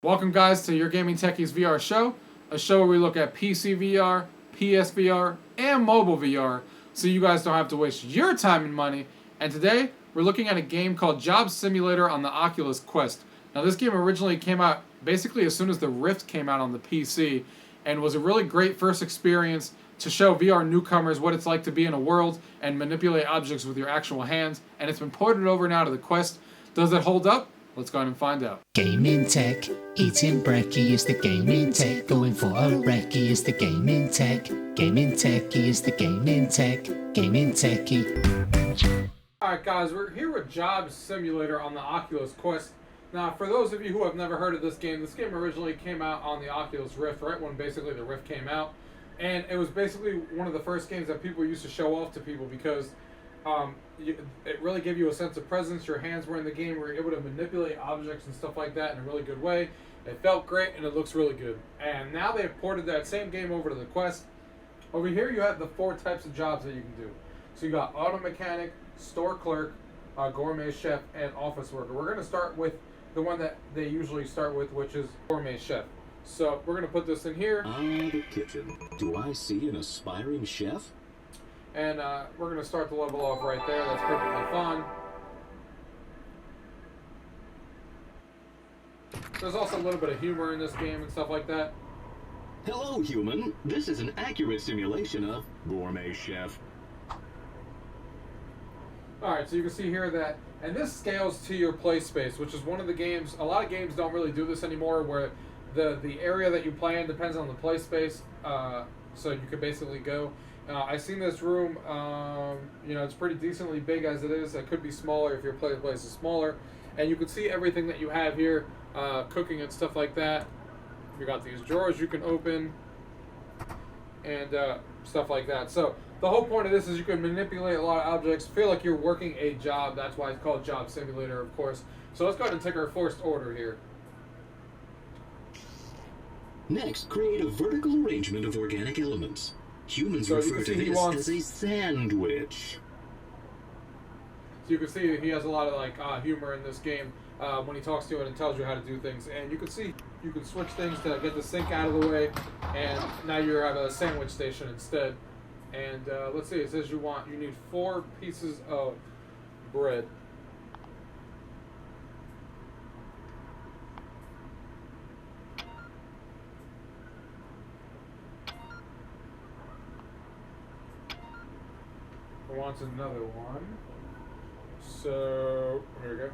Welcome guys to UrGamingTechie's VR show, a show where we look at PC VR, PSVR, and mobile VR, so you guys don't have to waste your time and money. And today, we're looking at a game called Job Simulator on the Oculus Quest. Now this game originally came out basically as soon as the Rift came out on the PC, and was a really great first experience to show VR newcomers what it's like to be in a world and manipulate objects with your actual hands, and it's been ported over now to the Quest. Does it hold up? Let's go ahead and find out. Gaming tech, eating brekkie is the gaming tech. Going for a recce is the gaming tech. Gaming techie is the gaming tech. Gaming techie. Alright guys, we're here with Job Simulator on the Oculus Quest. Now for those of you who have never heard of this game originally came out on the Oculus Rift, right when basically the Rift came out. And it was basically one of the first games that people used to show off to people because it really gave you a sense of presence. Your hands were in the game. You were able to manipulate objects and stuff like that in a really good way. It felt great and it looks really good. And now they've ported that same game over to the Quest. Over here you have the 4 types of jobs that you can do. So you got auto mechanic, store clerk, gourmet chef, and office worker. We're going to start with the one that they usually start with, which is gourmet chef. So we're going to put this in here. The kitchen. Do I see an aspiring chef? And we're going to start the level off right there. That's perfectly fine. There's also a little bit of humor in this game and stuff like that. Hello, human. This is an accurate simulation of gourmet chef. Alright, so you can see here that, and this scales to your play space, which is one of the games, a lot of games don't really do this anymore, where the area that you play in depends on the play space, so you could basically go. I've seen this room, it's pretty decently big as it is. It could be smaller if your place is smaller. And you can see everything that you have here, cooking and stuff like that. You got these drawers you can open, and stuff like that. So the whole point of this is you can manipulate a lot of objects, feel like you're working a job. That's why it's called Job Simulator, of course. So let's go ahead and take our first order here. Next, create a vertical arrangement of organic elements. Humans refer to this as a sandwich. So you can see he has a lot of humor in this game when he talks to it and tells you how to do things. And you can see you can switch things to get the sink out of the way, and now you have a sandwich station instead. And let's see, it says you need 4 pieces of bread. Wants another one, so here we go.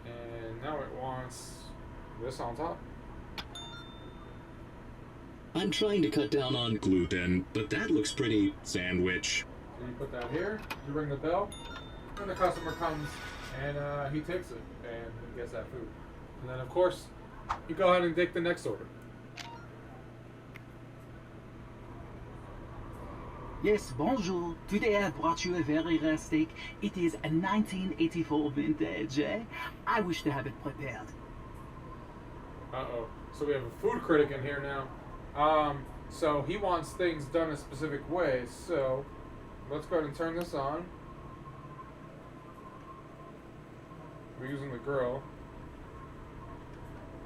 And now it wants this on top. I'm trying to cut down on gluten, but that looks pretty sandwich. So you put that here, you ring the bell, and the customer comes and he takes it and he gets that food. And then of course you go ahead and take the next order. Yes, bonjour. Today I've brought you a very rare steak. It is a 1984 vintage, eh? I wish to have it prepared. Uh-oh. So we have a food critic in here now. So he wants things done a specific way. So let's go ahead and turn this on. We're using the grill.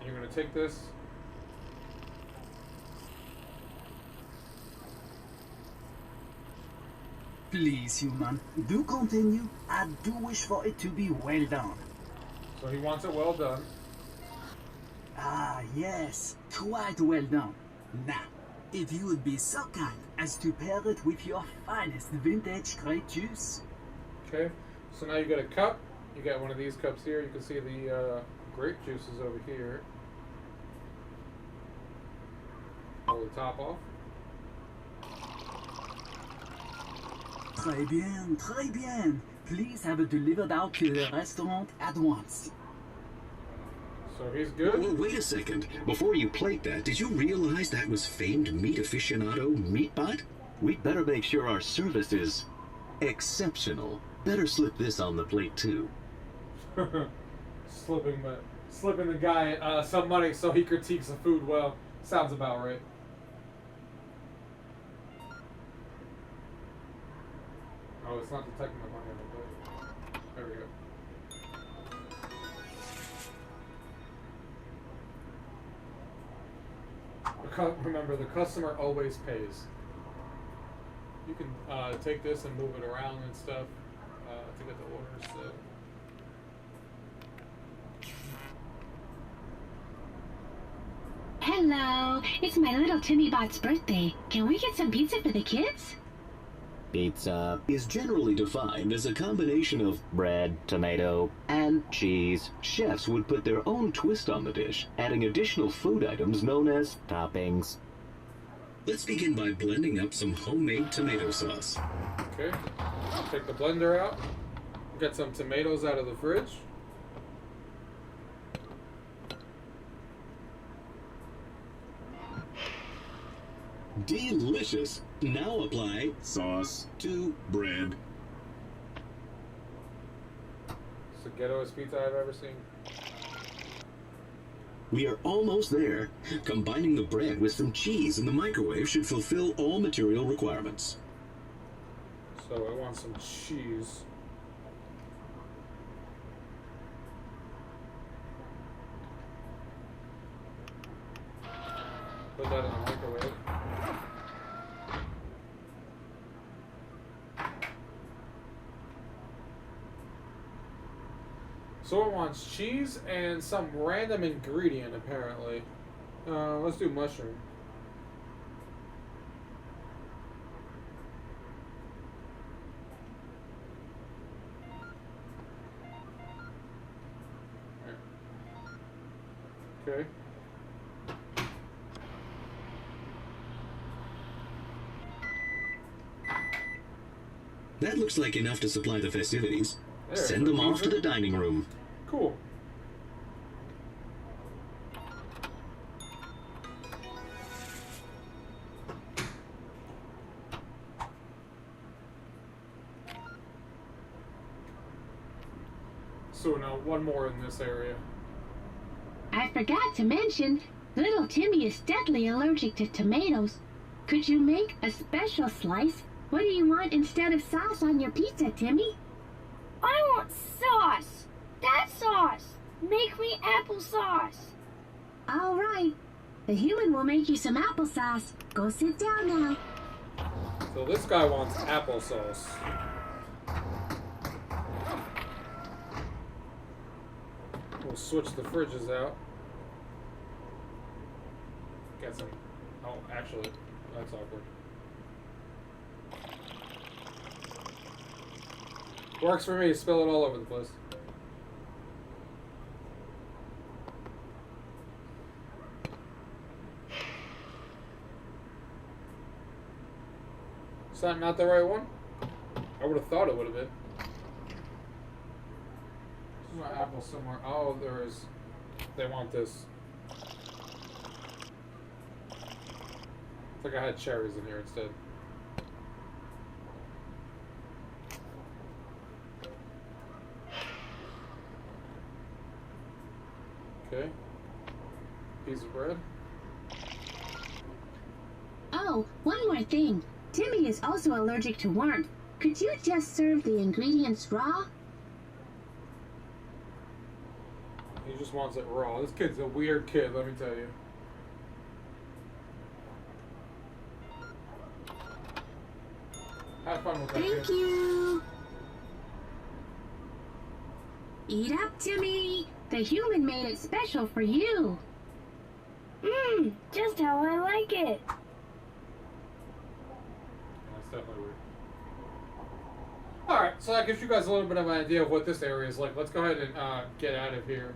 You're going to take this. Please, human, do continue. I do wish for it to be well done. So he wants it well done. Ah, yes, quite well done. Now, if you would be so kind as to pair it with your finest vintage grape juice. Okay, so now you got a cup. You got one of these cups here. You can see the grape juices over here. Pull the top off. Très bien, très bien. Please have it delivered out to the restaurant at once. So he's good. Well, wait a second. Before you plate that, did you realize that was famed meat aficionado Meatbot? We'd better make sure our service is exceptional. Better slip this on the plate too. Slipping the guy some money so he critiques the food well. Sounds about right. Oh, it's not detecting the money on the plate. There we go. Remember, the customer always pays. You can take this and move it around and stuff to get the orders. So. Hello, it's my little Timmy Bot's birthday. Can we get some pizza for the kids? Pizza is generally defined as a combination of bread, tomato, and cheese. Chefs would put their own twist on the dish, adding additional food items known as toppings. Let's begin by blending up some homemade tomato sauce. Okay, take the blender out. Get some tomatoes out of the fridge. Delicious! Now apply sauce to bread. It's the ghettoest pizza I've ever seen. We are almost there. Combining the bread with some cheese in the microwave should fulfill all material requirements. So I want some cheese. Put that in the microwave. So it wants cheese and some random ingredient, apparently. Let's do mushroom. Okay. That looks like enough to supply the festivities. There, Send them off to the dining room. Cool. So now one more in this area. I forgot to mention, little Timmy is deadly allergic to tomatoes. Could you make a special slice? What do you want instead of sauce on your pizza, Timmy? I want sauce. That sauce. Make me applesauce. All right. The human will make you some applesauce. Go sit down now. So this guy wants applesauce. We'll switch the fridges out. Get some. Oh, actually, that's awkward. Works for me. Spill it all over the place. Is that not the right one? I would have thought it would have been. There's my apple somewhere. Oh, there is. They want this. It's like I had cherries in here instead. Okay. Piece of bread. Oh, one more thing. Timmy is also allergic to warmth. Could you just serve the ingredients raw? He just wants it raw. This kid's a weird kid, let me tell you. Have fun with that Thank kid. you. Eat up, Timmy. The human made it special for you. Just how I like it. That's definitely weird. Alright, so that gives you guys a little bit of an idea of what this area is like. Let's go ahead and get out of here.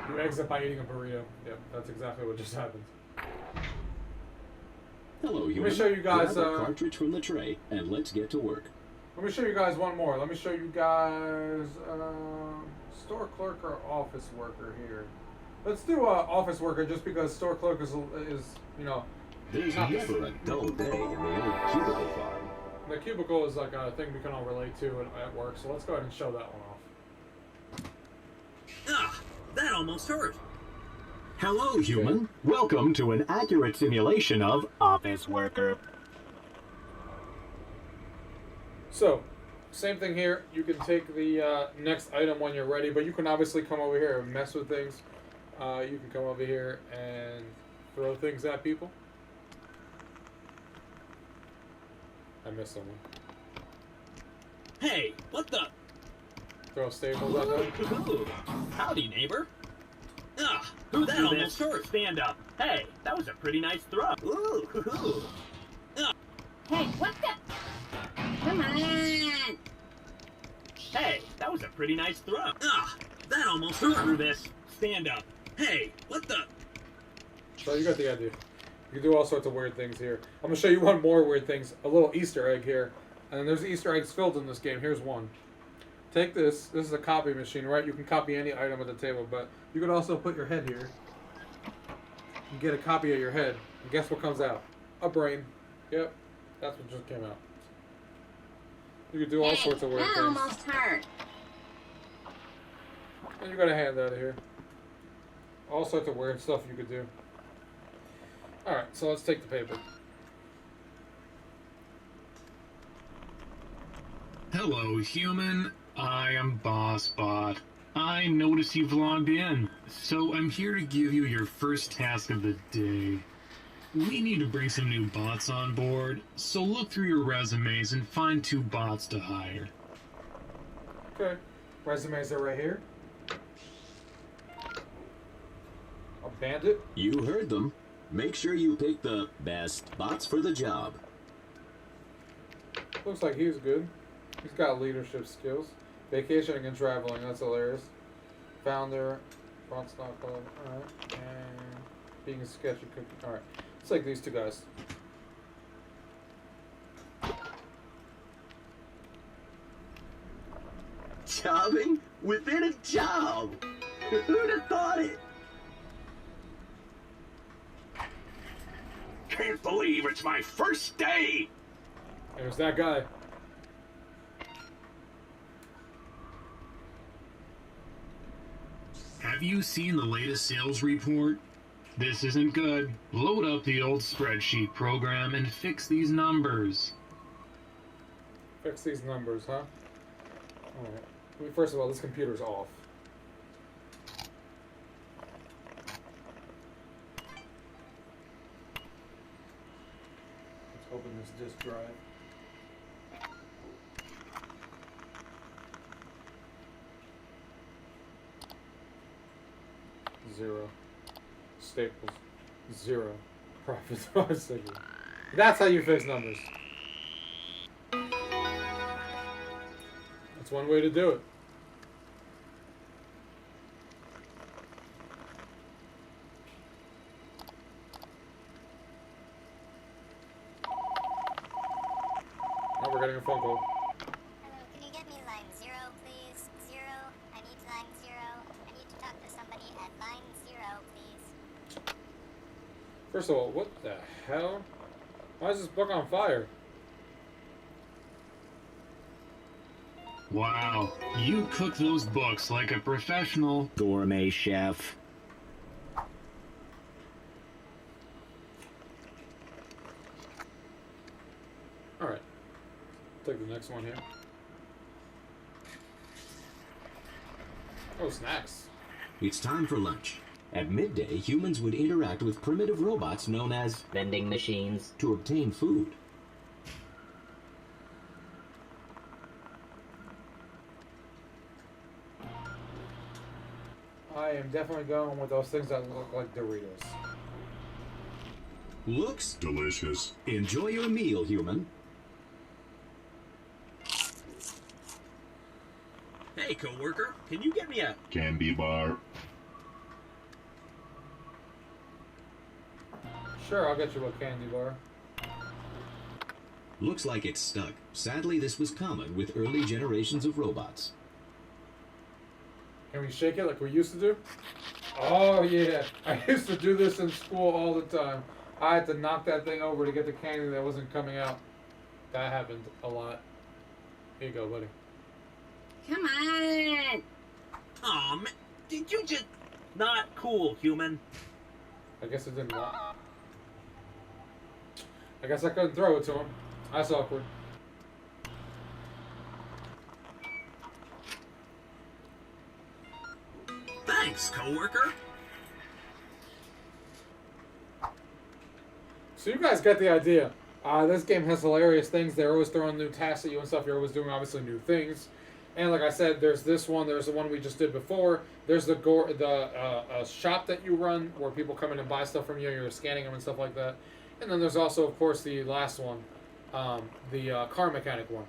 You exit by eating a burrito. Yep, that's exactly what just happened. Hello, Let me show you guys. Grab a cartridge from the tray and let's get to work. Let me show you guys one more. Let me show you guys store clerk or office worker here. Let's do office worker just because store clerk is you know. There's never a dull day in the old cubicle farm. The cubicle is like a thing we can all relate to at work, so let's go ahead and show that one off. Ah, that almost hurt. Hello, human. Welcome to an accurate simulation of office worker. So, same thing here. You can take the next item when you're ready, but you can obviously come over here and mess with things. You can come over here and throw things at people. I missed someone. Hey, what the? Throw staples at them. Ooh, howdy, neighbor. Ah, that almost hurt. Stand up. Hey, that was a pretty nice throw. Ooh, Hey, what the? Come on! Hey, that was a pretty nice throw. Ah, that almost hurt. Through this. Stand up. Hey, what the? So you got the idea. You can do all sorts of weird things here. I'm going to show you one more weird things. A little Easter egg here. And there's Easter eggs filled in this game. Here's one. Take this. This is a copy machine, right? You can copy any item at the table, but you could also put your head here. And get a copy of your head. And guess what comes out? A brain. Yep. That's what just came out. You could do all sorts of weird that things. almost hurt. And you got a hand out of here. All sorts of weird stuff you could do. Alright, so let's take the paper. Hello, human. I am BossBot. I notice you've logged in, so I'm here to give you your first task of the day. We need to bring some new bots on board, so look through your resumes and find 2 bots to hire. Okay. Resumes are right here. A bandit. You heard them. Make sure you pick the best bots for the job. Looks like he's good. He's got leadership skills. Vacationing and traveling, that's hilarious. Founder, front stock club, alright. And being a sketchy cookie. Alright. Let's take these 2 guys. Jobbing within a job. Who'd have thought it? Can't believe it's my first day! There's that guy. Have you seen the latest sales report? This isn't good. Load up the old spreadsheet program and fix these numbers. Fix these numbers, huh? Alright. Well, first of all, this computer's off. Let's open this disk drive. Zero. Staples. Zero. Profits. That's how you fix numbers. That's one way to do it. Oh, we're getting a phone call. Hello, can you get me line 0, please? 0. I need line 0. I need to talk to somebody at line 0, please. First of all, what the hell? Why is this book on fire? Wow, you cook those books like a professional. Gourmet chef. Alright. Take the next one here. Oh, snacks. It's time for lunch. At midday, humans would interact with primitive robots known as vending machines to obtain food. I am definitely going with those things that look like Doritos. Looks delicious. Enjoy your meal, human. Hey, coworker, can you get me a Candy bar. Sure, I'll get you a candy bar. Looks like it's stuck. Sadly, this was common with early generations of robots. Can we shake it like we used to do? Oh, yeah. I used to do this in school all the time. I had to knock that thing over to get the candy that wasn't coming out. That happened a lot. Here you go, buddy. Come on! Aw, man, did you just... Not cool, human. I guess it didn't want. I guess I couldn't throw it to him. That's awkward. Thanks, coworker. So you guys get the idea. This game has hilarious things. They're always throwing new tasks at you and stuff. You're always doing, obviously, new things. And like I said, there's this one. There's the one we just did before. There's the shop that you run where people come in and buy stuff from you. You're scanning them and stuff like that. And then there's also, of course, the last one, the car mechanic one.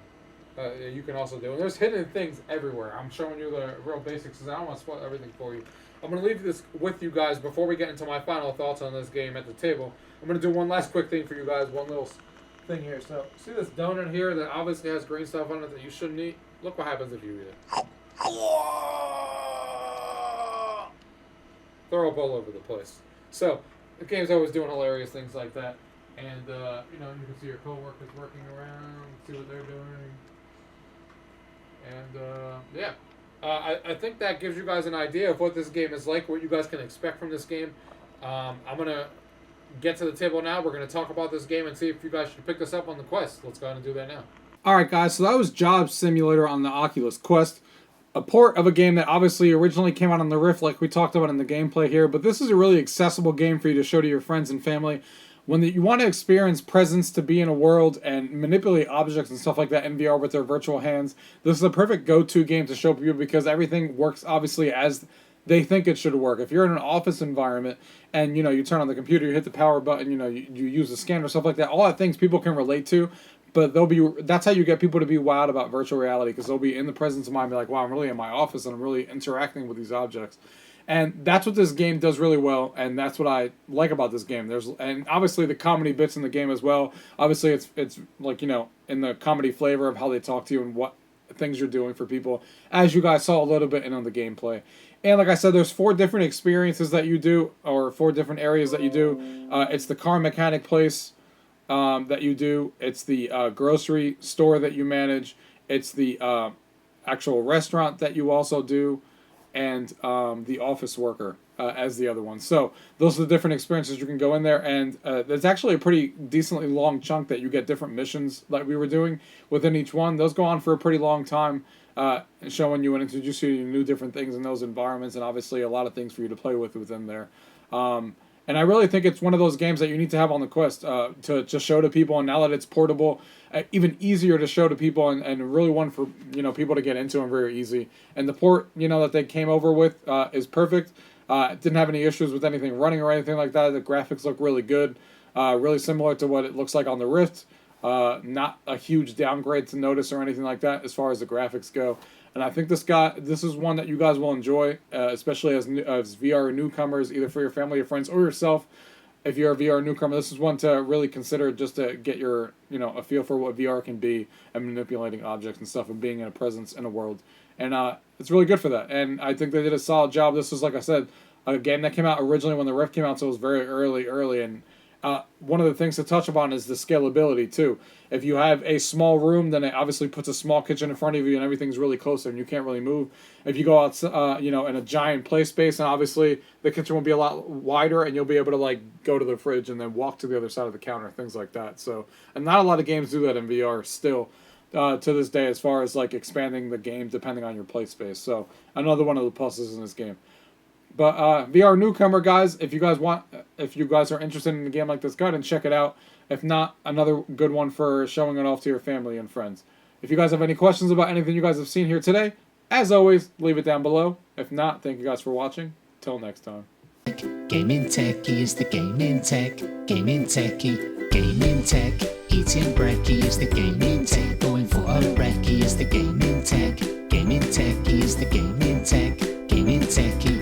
You can also do. And there's hidden things everywhere. I'm showing you the real basics because I don't want to spoil everything for you. I'm going to leave this with you guys before we get into my final thoughts on this game at the table. I'm going to do one last quick thing for you guys. One little thing here. So, see this donut here that obviously has green stuff on it that you shouldn't eat? Look what happens if you eat it. Throw up all over the place. So, the game's always doing hilarious things like that. And, you know, you can see your coworkers working around, see what they're doing. And, yeah. I think that gives you guys an idea of what this game is like, what you guys can expect from this game. I'm going to get to the table now. We're going to talk about this game and see if you guys should pick this up on the Quest. Let's go ahead and do that now. Alright guys, so that was Job Simulator on the Oculus Quest. A port of a game that obviously originally came out on the Rift like we talked about in the gameplay here, but this is a really accessible game for you to show to your friends and family. When you want to experience presence, to be in a world and manipulate objects and stuff like that in VR with their virtual hands, this is a perfect go-to game to show people because everything works obviously as they think it should work. If you're in an office environment and, you know, you turn on the computer, you hit the power button, you know, you use the scanner, stuff like that, all that things people can relate to. But that's how you get people to be wowed about virtual reality, because they'll be in the presence of mind, be like, wow, I'm really in my office and I'm really interacting with these objects. And that's what this game does really well, and that's what I like about this game. And obviously the comedy bits in the game as well. Obviously it's like, you know, in the comedy flavor of how they talk to you and what things you're doing for people, as you guys saw a little bit in on the gameplay. And like I said, there's 4 different experiences that you do, or 4 different areas that you do. It's the car mechanic place that you do. It's the grocery store that you manage. It's the actual restaurant that you also do. And the office worker as the other one. So those are the different experiences you can go in there. And there's actually a pretty decently long chunk that you get different missions like we were doing within each one. Those go on for a pretty long time, showing you and introducing you to new different things in those environments, and obviously a lot of things for you to play with within there. And I really think it's one of those games that you need to have on the Quest to show to people. And now that it's portable, even easier to show to people, and really one for, you know, people to get into and very easy. And the port, you know, that they came over with is perfect. Didn't have any issues with anything running or anything like that. The graphics look really good, really similar to what it looks like on the Rift. Not a huge downgrade to notice or anything like that as far as the graphics go. And I think this is one that you guys will enjoy, especially as VR newcomers, either for your family or friends or yourself. If you're a VR newcomer, this is one to really consider, just to get your, you know, a feel for what VR can be and manipulating objects and stuff and being in a presence in a world. And it's really good for that. And I think they did a solid job. This was, like I said, a game that came out originally when the Rift came out, so it was very early. And one of the things to touch upon is the scalability too. If you have a small room, then it obviously puts a small kitchen in front of you and everything's really close and you can't really move. If you go out, you know, in a giant play space, and obviously the kitchen will be a lot wider and you'll be able to like go to the fridge and then walk to the other side of the counter, things like that. So, and not a lot of games do that in VR still to this day, as far as like expanding the game depending on your play space. So another one of the pluses in this game. But VR newcomer guys, if you guys are interested in a game like this, go ahead and check it out. If not, another good one for showing it off to your family and friends. If you guys have any questions about anything you guys have seen here today, as always, leave it down below. If not, thank you guys for watching. Till next time. UrGamingTechie is the gaming tech. UrGamingTechie, gaming tech. Eating brekkie is the gaming tech. Going for a recce is the gaming tech. UrGamingTechie is the gaming tech. UrGamingTechie.